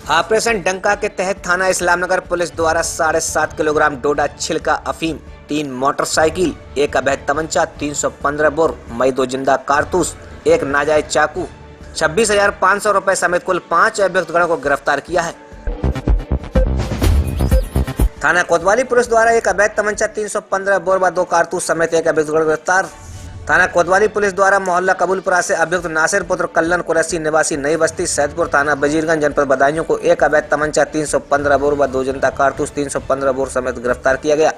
Operation डंका के तहत थाना इस्लामनगर पुलिस द्वारा 7.5 किलोग्राम डोडा छिलका अफीम, 3 मोटरसाइकिल, 1 अवैध तमंचा, 315 बोर मई 2 जिंदा कारतूस, 1 नाजायज चाकू, 26,500 रुपए समेत कुल 5 अभियुक्तगणों को गिरफ्तार किया है। थाना कोतवाली पुलिस द्वारा 1 अवैध तमंचा, 315 बोर व 2 कारतूस समेत 1 अभियुक्त गिरफ्तार। थाना कोतवाली पुलिस द्वारा मोहल्ला कबूलपुरा से अभियुक्त नासिर पुत्र कल्लन कुरैशी निवासी नई बस्ती सैदपुर थाना वजीरगंज जनपद बदायूं को 1 अवैध तमंचा, 315 बोर व 2 जिंदा कारतूस, 315 बोर समेत गिरफ्तार किया गया।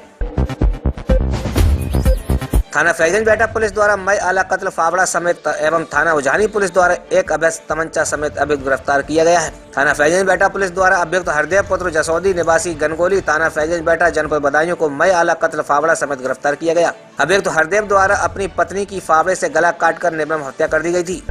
थाना फैजगंज बेटा पुलिस द्वारा मई आला कत्ल फावड़ा समेत एवं थाना उजानी पुलिस द्वारा 1 अवैध तमंचा समेत अभियुक्त गिरफ्तार किया गया है। थाना फैजगंज बेटा पुलिस द्वारा अभियुक्त हरदेव पुत्र जसौदी निवासी गनगोली थाना फैजगंज बेटा जनपद बदायूं को मई आला कत्ल फावड़ा समेत गिरफ्तार किया गया। अभियुक्त हरदेव द्वारा अपनी पत्नी की फावड़े से गला काटकर निर्मम हत्या कर दी गई थी।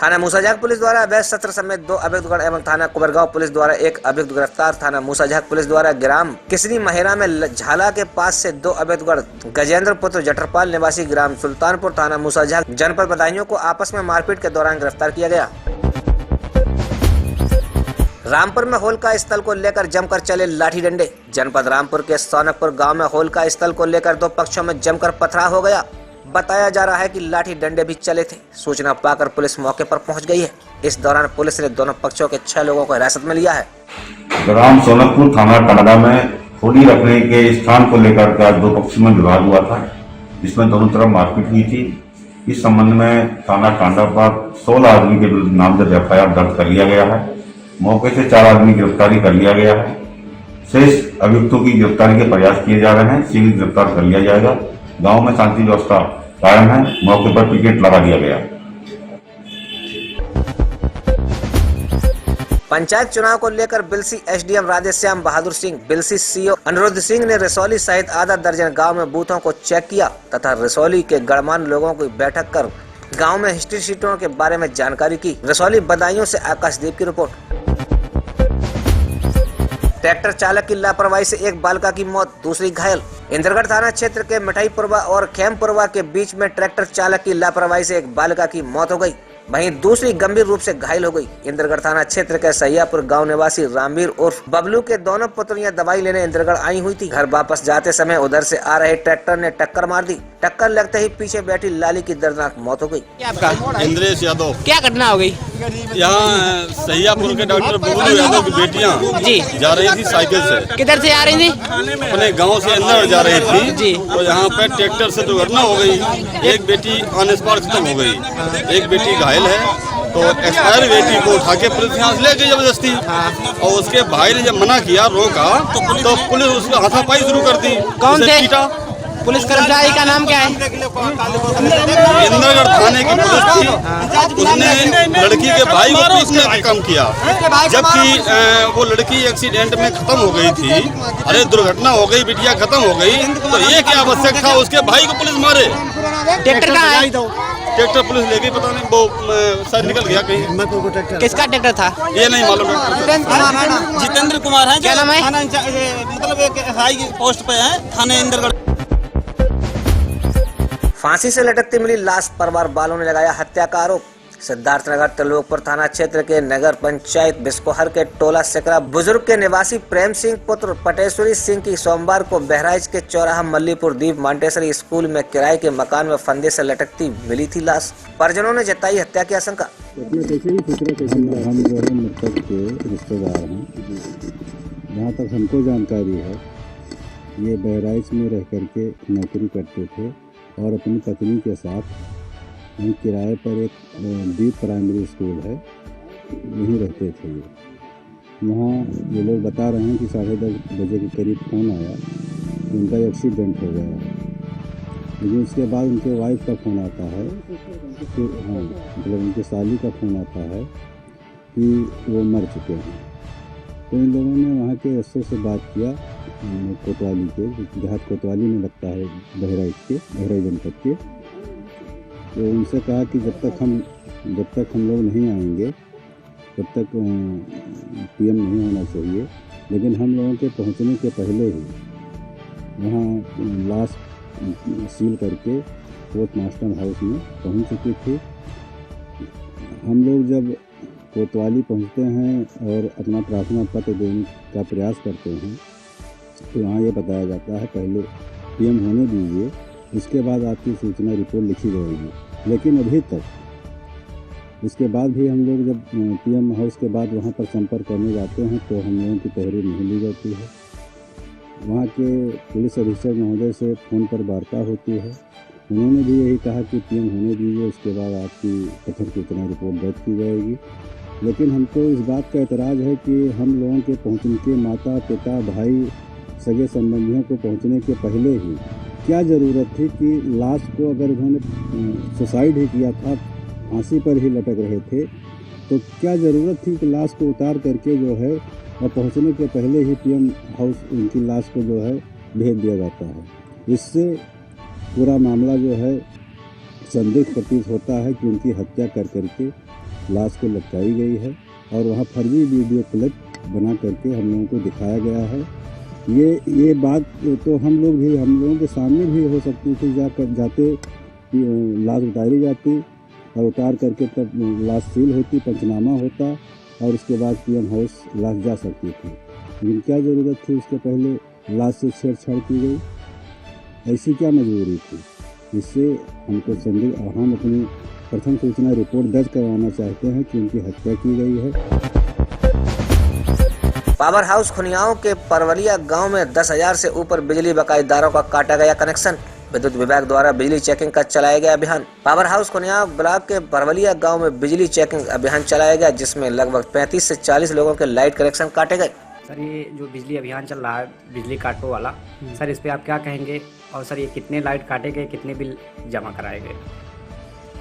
थाना मूसाजहाग पुलिस द्वारा अवैध शस्त्र समेत 2 अभियुक्त एवं थाना कुबरगांव पुलिस द्वारा 1 अभियुक्त गिरफ्तार। थाना मूसाजहाग पुलिस द्वारा ग्राम किसनी महेरा में झाला के पास से 2 अभियुक्त गजेंद्र पुत्र जठरपाल निवासी ग्राम सुल्तानपुर थाना मूसाजहाग जनपद बदायूं को आपस में मारपीट के दौरान गिरफ्तार किया गया। रामपुर में होलिका स्थल को लेकर जमकर चले लाठी डंडे। जनपद रामपुर के सोनकपुर गांव में होलिका स्थल को लेकर 2 पक्षों में जमकर पथराव हो गया। बताया जा रहा है कि लाठी डंडे भी चले थे। सूचना पाकर पुलिस मौके पर पहुंच गई है। इस दौरान पुलिस ने दोनों पक्षों के 6 लोगों को हिरासत में लिया है। ग्राम सोनकपुर थाना टांडा में होली रखने के स्थान को लेकर आज 2 पक्षों में विवाद हुआ था, जिसमें दोनों तरफ मारपीट हुई थी। इस संबंध में थाना टांडा पर 16 आदमी के विरुद्ध नामजद FIR दर्ज कर लिया गया है। मौके से 4 आदमी गिरफ्तारी कर लिया गया है। शेष अभियुक्तों की गिरफ्तारी के प्रयास किए जा रहे हैं। शीघ्र गिरफ्तार कर लिया जाएगा। गांव में शांति व्यवस्था कायम है। मौके पर पिकेट लगा दिया गया। पंचायत चुनाव को लेकर बिलसी SDM राधेश्याम बहादुर सिंह, बिलसी CO अनिरुद्ध सिंह ने रसौली सहित आधा दर्जन गांव में बूथों को चेक किया तथा रसौली के गणमान्य लोगों की बैठक कर गांव में हिस्ट्री शीटों के बारे में जानकारी की। रसौली बदायूं से आकाशदीप की रिपोर्ट। ट्रैक्टर चालक की लापरवाही से 1 बालिका की मौत, दूसरी घायल। इंद्रगढ़ थाना क्षेत्र के मिठाईपुरवा और खेमपुरवा के बीच में ट्रैक्टर चालक की लापरवाही से 1 बालिका की मौत हो गई, वहीं दूसरी गंभीर रूप से घायल हो गई। इंद्रगढ़ थाना क्षेत्र के सैयापुर गांव निवासी रामवीर उर्फ बबलू के दोनों पुत्रियां दवाई लेने इंद्रगढ़ आई हुई थी। घर वापस जाते समय उधर से आ रहे ट्रैक्टर ने टक्कर मार दी। टक्कर लगते ही पीछे बैठी लाली की दर्दनाक मौत हो गई। आपका इंद्रेश यादव। क्या घटना हो गई? यहाँ सैयापुर के डॉक्टर बबलू यादव की बेटियाँ जी जा रही थी साइकिल से। किधर से आ रही थी? अपने गांव से अंदर जा रही थी जी। तो यहाँ पे ट्रैक्टर से दुर्घटना हो गई। एक बेटी ऑन स्पॉट खत्म हो गई, एक बेटी घायल है। तो एक्सपायर बेटी को उठा के पुलिस यहाँ से ले गई जबरदस्ती। और उसके भाई ने जब मना किया, रोका, तो पुलिस उसको हाथापाई शुरू कर दी। कौन थे? पुलिस कर्मचारी का नाम क्या है? इंद्रगढ़ थाने की पुलिस थी। उसने लड़की के भाई को पीछने का काम किया, जबकि वो लड़की एक्सीडेंट में खत्म हो गई थी। अरे दुर्घटना हो गई, बिटिया खत्म हो गई, तो ये क्या आवश्यक था उसके भाई को पुलिस मारे? ट्रैक्टर कहाँ है? ट्रैक्टर पुलिस ले गई, पता नहीं, वो शायद निकल गया कहीं। किसका ट्रैक्टर था? ये नहीं मालूम। जितेंद्र कुमार है। क्या नाम है? मतलब एक हाई पोस्ट पे है थाने इंद्रगढ़। फांसी से लटकती मिली लाश, परिवार वालों ने लगाया हत्या का आरोप। सिद्धार्थनगर त्रिलोकपुर थाना क्षेत्र के नगर पंचायत बिस्कोहर के टोला सिकरा बुजुर्ग के निवासी प्रेम सिंह पुत्र पटेश्वरी सिंह की सोमवार को बहराइच के चौराहा मल्लीपुर दीप मांटेसरी स्कूल में किराए के मकान में फंदे से लटकती मिली थी लाश। परिजनों ने जताई हत्या की आशंका। हम जो है मृतक के रिश्तेदार हैं। जहाँ तक हमको जानकारी है, ये बहराइच में रह करके नौकरी करते थे और अपनी पत्नी के साथ हम किराए पर एक दीप प्राइमरी स्कूल है, यहीं रहते थे। वहाँ ये लोग बता रहे हैं कि 10:30 बजे के करीब फ़ोन आया कि उनका एक्सीडेंट हो गया। लेकिन उसके बाद उनके वाइफ का फ़ोन आता है, फिर मतलब उनके साली का फ़ोन आता है कि वो मर चुके हैं। तो इन लोगों ने वहाँ के SO से बात किया, कोतवाली के, देहात कोतवाली में लगता है बहराइच जनपद के। तो उनसे कहा कि जब तक हम लोग नहीं आएंगे तब तक PM नहीं होना चाहिए। लेकिन हम लोगों के पहुंचने के पहले ही वहाँ लाश सील करके पोस्टमास्टर हाउस में पहुंच चुकी थी। हम लोग जब कोतवाली पहुंचते हैं और अपना प्रार्थना पत्र देने का प्रयास करते हैं तो वहाँ ये बताया जाता है पहले पीएम होने दीजिए, इसके बाद आपकी सूचना रिपोर्ट लिखी जाएगी। लेकिन अभी तक इसके बाद भी हम लोग जब पीएम हाउस के बाद वहाँ पर संपर्क करने जाते हैं तो हम लोगों की तहरीर नहीं ली जाती है। वहाँ के पुलिस अधीक्षक महोदय से फ़ोन पर वार्ता होती है, उन्होंने भी यही कहा कि पीएम होने दीजिए, उसके बाद आपकी प्रथम सूचना रिपोर्ट दर्ज की जाएगी। लेकिन हमको इस बात का एतराज़ है कि हम लोगों के पहुँचने के माता पिता भाई सगे संबंधियों को पहुँचने के पहले ही क्या ज़रूरत थी कि लाश को अगर उन्होंने सुसाइड ही किया था, फांसी पर ही लटक रहे थे, तो क्या ज़रूरत थी कि लाश को उतार करके जो है और पहुंचने के पहले ही पीएम हाउस उनकी लाश को जो है भेज दिया जाता है। इससे पूरा मामला जो है संदिग्ध प्रतीत होता है कि उनकी हत्या कर करके लाश को लटकाई गई है और वहाँ फर्जी वीडियो क्लिप बना करके हम लोगों को दिखाया गया है। ये बात तो हम लोगों के सामने भी हो सकती थी, जाते लाश उतारी जाती और उतार करके तब लाश सील होती, पंचनामा होता और उसके बाद पीएम हाउस लाश जा सकती थी। लेकिन क्या ज़रूरत थी उसके पहले लाश से छेड़छाड़ की गई, ऐसी क्या मजबूरी थी? इससे हमको हम अपनी प्रथम सूचना रिपोर्ट दर्ज करवाना चाहते हैं कि उनकी हत्या की गई है। पावर हाउस खुनियाओं के परवलिया गांव में 10,000 से ऊपर बिजली बकायेदारों का काटा गया कनेक्शन। विद्युत विभाग द्वारा बिजली चेकिंग का चलाया गया अभियान। पावर हाउस खुनियाओं ब्लॉक के परवलिया गांव में बिजली चेकिंग अभियान चलाया गया, जिसमें लगभग 35 से 40 लोगों के लाइट कनेक्शन काटे गए। सर, ये जो बिजली अभियान चल रहा है बिजली काटो वाला, सर इस पे आप क्या कहेंगे? और सर ये कितने लाइट काटे गए, कितने बिल जमा कराए गए?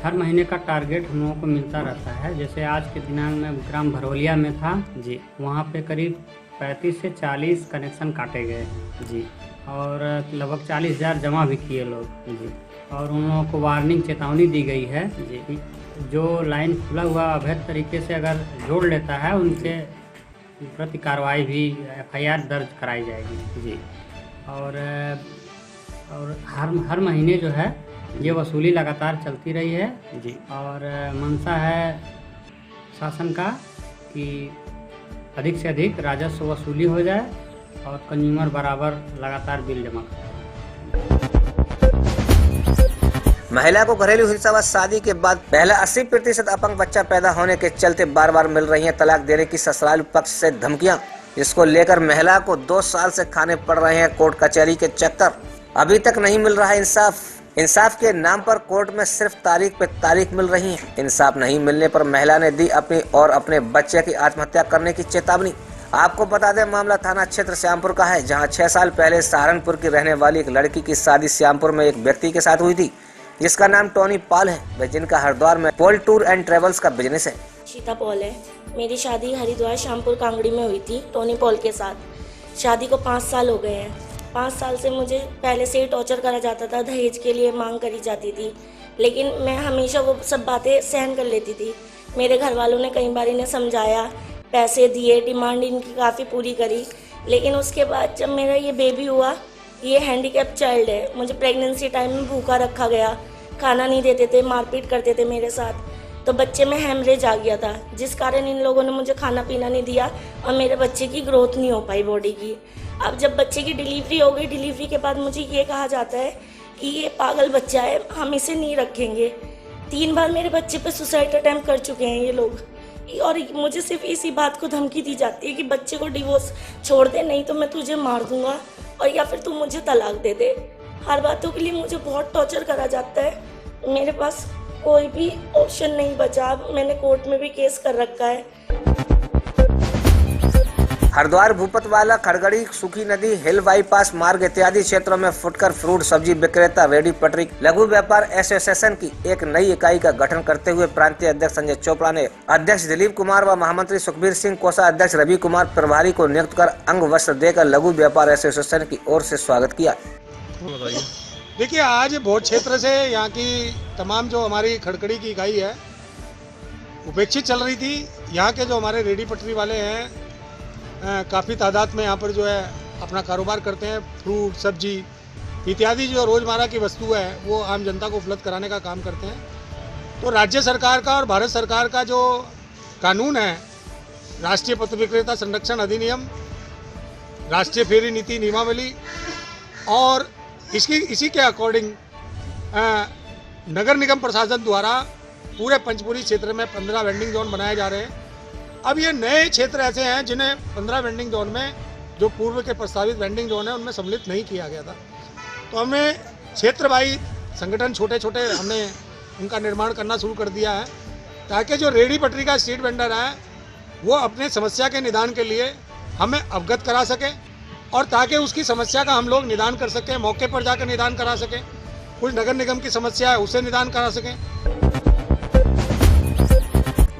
हर महीने का टारगेट हम लोगों को मिलता रहता है। जैसे आज के दिनांक में ग्राम भरौलिया में था जी, वहाँ पे करीब 35 से 40 कनेक्शन काटे गए जी, और लगभग 40,000 जमा भी किए लोग जी, और उन लोगों को वार्निंग चेतावनी दी गई है जी, जो लाइन खुला हुआ अवैध तरीके से अगर जोड़ लेता है उनके प्रति कार्रवाई भी FIR दर्ज कराई जाएगी जी। और हर महीने जो है ये वसूली लगातार चलती रही है जी। और मंशा है शासन का कि अधिक से अधिक राजस्व वसूली हो जाए और कंज्यूमर बराबर लगातार बिल जमा करे। महिला को घरेलू हिंसा व शादी के बाद पहला 80% अपंग बच्चा पैदा होने के चलते बार बार मिल रही है तलाक देने की ससुराल पक्ष से धमकियां। इसको लेकर महिला को 2 साल से खाने पड़ रहे हैं कोर्ट कचहरी के चक्कर। अभी तक नहीं मिल रहा इंसाफ। इंसाफ के नाम पर कोर्ट में सिर्फ तारीख पे तारीख मिल रही है। इंसाफ नहीं मिलने पर महिला ने दी अपनी और अपने बच्चे की आत्महत्या करने की चेतावनी। आपको बता दें, मामला थाना क्षेत्र श्यामपुर का है, जहां 6 साल पहले सहारनपुर की रहने वाली एक लड़की की शादी श्यामपुर में एक व्यक्ति के साथ हुई थी, जिसका नाम टोनी पॉल है, व जिनका हरिद्वार में पॉल टूर एंड ट्रेवल्स का बिजनेस है। शीता पॉल है। मेरी शादी हरिद्वार श्यामपुर कांगड़ी में हुई थी टोनी पॉल के साथ। शादी को 5 साल हो गए हैं। 5 साल से मुझे पहले से ही टॉर्चर करा जाता था, दहेज के लिए मांग करी जाती थी, लेकिन मैं हमेशा वो सब बातें सहन कर लेती थी। मेरे घर वालों ने कई बार इन्हें समझाया, पैसे दिए, डिमांड इनकी काफ़ी पूरी करी, लेकिन उसके बाद जब मेरा ये बेबी हुआ, ये हैंडीकैप चाइल्ड है, मुझे प्रेगनेंसी टाइम में भूखा रखा गया, खाना नहीं देते थे, मारपीट करते थे मेरे साथ, तो बच्चे में हेमरेज आ गया था, जिस कारण इन लोगों ने मुझे खाना पीना नहीं दिया और मेरे बच्चे की ग्रोथ नहीं हो पाई बॉडी की। अब जब बच्चे की डिलीवरी हो गई, डिलीवरी के बाद मुझे ये कहा जाता है कि ये पागल बच्चा है, हम इसे नहीं रखेंगे। 3 बार मेरे बच्चे पे सुसाइड अटैम्प्ट कर चुके हैं ये लोग, और मुझे सिर्फ इसी बात को धमकी दी जाती है कि बच्चे को डिवोर्स छोड़ दे, नहीं तो मैं तुझे मार दूंगा, और या फिर तू मुझे तलाक दे दे। हर बातों के लिए मुझे बहुत टॉर्चर करा जाता है। मेरे पास कोई भी ऑप्शन नहीं बचा। अब मैंने कोर्ट में भी केस कर रखा है। हरिद्वार भूपतवाला, खड़गड़ी, सुखी नदी, हिल बाईपास मार्ग इत्यादि क्षेत्रों में फुटकर फ्रूट सब्जी विक्रेता रेडी पटरी लघु व्यापार एसोसिएशन की एक नई इकाई का गठन करते हुए प्रांतीय अध्यक्ष संजय चोपड़ा ने अध्यक्ष दिलीप कुमार व महामंत्री सुखबीर सिंह, कोषाध्यक्ष रवि कुमार प्रभारी को नियुक्त कर अंग वस्त्र देकर लघु व्यापार एसोसिएशन की ओर से स्वागत किया। देखिए, आज भोज क्षेत्र से यहाँ की तमाम जो हमारी खड़गड़ी की इकाई है उपेक्षित चल रही थी। यहाँ के जो हमारे रेडी पटरी वाले हैं काफ़ी तादाद में यहाँ पर जो है अपना कारोबार करते हैं। फ्रूट, सब्जी इत्यादि जो रोज़मर्रा की वस्तु है वो आम जनता को उपलब्ध कराने का काम करते हैं। तो राज्य सरकार का और भारत सरकार का जो कानून है राष्ट्रीय पथ विक्रेता संरक्षण अधिनियम, राष्ट्रीय फेरी नीति नियमावली और इसी के अकॉर्डिंग नगर निगम प्रशासन द्वारा पूरे पंचपुरी क्षेत्र में 15 वेंडिंग जोन बनाए जा रहे हैं। अब ये नए क्षेत्र ऐसे हैं जिन्हें 15 वेंडिंग जोन में जो पूर्व के प्रस्तावित वेंडिंग जोन है उनमें सम्मिलित नहीं किया गया था। तो हमने क्षेत्र वाई संगठन छोटे छोटे हमने उनका निर्माण करना शुरू कर दिया है ताकि जो रेहड़ी पटरी का स्ट्रीट वेंडर है वो अपने समस्या के निदान के लिए हमें अवगत करा सके और ताकि उसकी समस्या का हम लोग निदान कर सकें, मौके पर जाकर निदान करा सकें। कुछ नगर निगम की समस्या है उसे निदान करा सकें।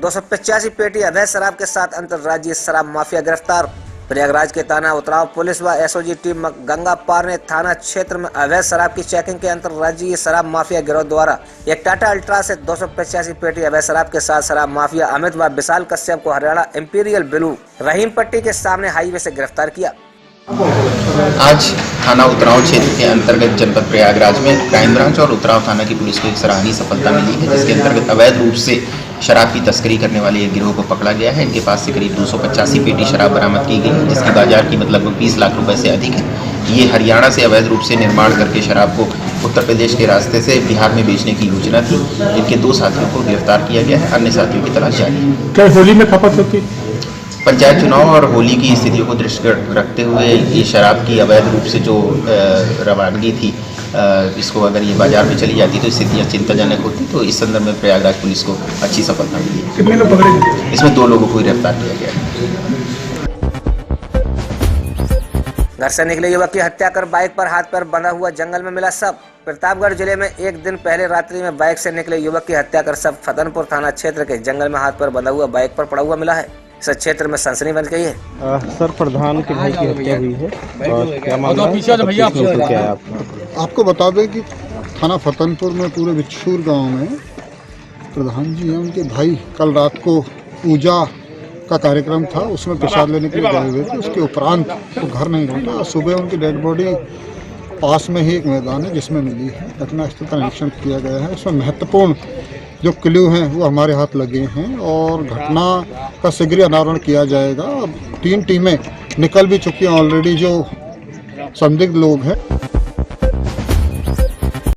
285 पेटी अवैध शराब के साथ अंतर्राज्यीय शराब माफिया गिरफ्तार। प्रयागराज के थाना उतराव पुलिस व एसओजी टीम गंगा पार ने थाना क्षेत्र में अवैध शराब की चेकिंग के अंतर्राज्यीय शराब माफिया गिरोह द्वारा एक टाटा अल्ट्रा से 285 पेटी अवैध शराब के साथ शराब माफिया अमित व विशाल कश्यप को हरियाणा इंपीरियल ब्लू रहीम पट्टी के सामने हाईवे से गिरफ्तार किया। आज थाना उतराव क्षेत्र के अंतर्गत जनपद प्रयागराज में क्राइम ब्रांच और उतराव थाना की पुलिस को एक सराहनीय सफलता मिली है, जिसके अंतर्गत अवैध रूप से शराब की तस्करी करने वाले एक गिरोह को पकड़ा गया है। इनके पास से करीब 285 पेटी शराब बरामद की गई है, जिसकी बाजार कीमत लगभग 20 लाख रुपए से अधिक है। ये हरियाणा से अवैध रूप से निर्माण करके शराब को उत्तर प्रदेश के रास्ते से बिहार में बेचने की योजना थी। इनके 2 साथियों को गिरफ्तार किया गया है, अन्य साथियों की तलाश जारी है। क्या होली में खपत होती? पंचायत चुनाव और होली की स्थितियों को दृष्टि रखते हुए ये शराब की अवैध रूप से जो रवानगी थी, इसको अगर ये बाजार में चली जाती तो स्थितियाँ चिंताजनक होती। तो इस संदर्भ में प्रयागराज पुलिस को अच्छी सफलता मिली है। कितने लोग पकड़े? इसमें 2 लोगों को गिरफ्तार किया गया है। घर से निकले युवक की हत्या कर बाइक पर हाथ पैर बंधा हुआ जंगल में मिला शव। प्रतापगढ़ जिले में एक दिन पहले रात्रि में बाइक से निकले युवक की हत्या कर शव फतनपुर थाना क्षेत्र के जंगल में हाथ पैर बंधा हुआ बाइक पर पड़ा हुआ मिला है। इस क्षेत्र में सनसनी बन गई है। सर, प्रधान के भाई की हत्या हुई है और क्या मामला है? आपको बता दें कि थाना फतनपुर में पूरे बिच्छूर गांव में प्रधान जी हैं, उनके भाई कल रात को पूजा का कार्यक्रम था, उसमें प्रसाद लेने के लिए गए हुए थे। उसके उपरांत वो घर नहीं लौटा। सुबह उनकी डेड बॉडी पास में ही एक मैदान है जिसमें मिली है। घटनास्थल का निरीक्षण किया गया है। उसमें महत्वपूर्ण जो क्लू हैं वो हमारे हाथ लगे हैं और घटना का शीघ्र अनावरण किया जाएगा। अब 3 टीमें निकल भी चुकी हैं ऑलरेडी, जो संदिग्ध लोग हैं।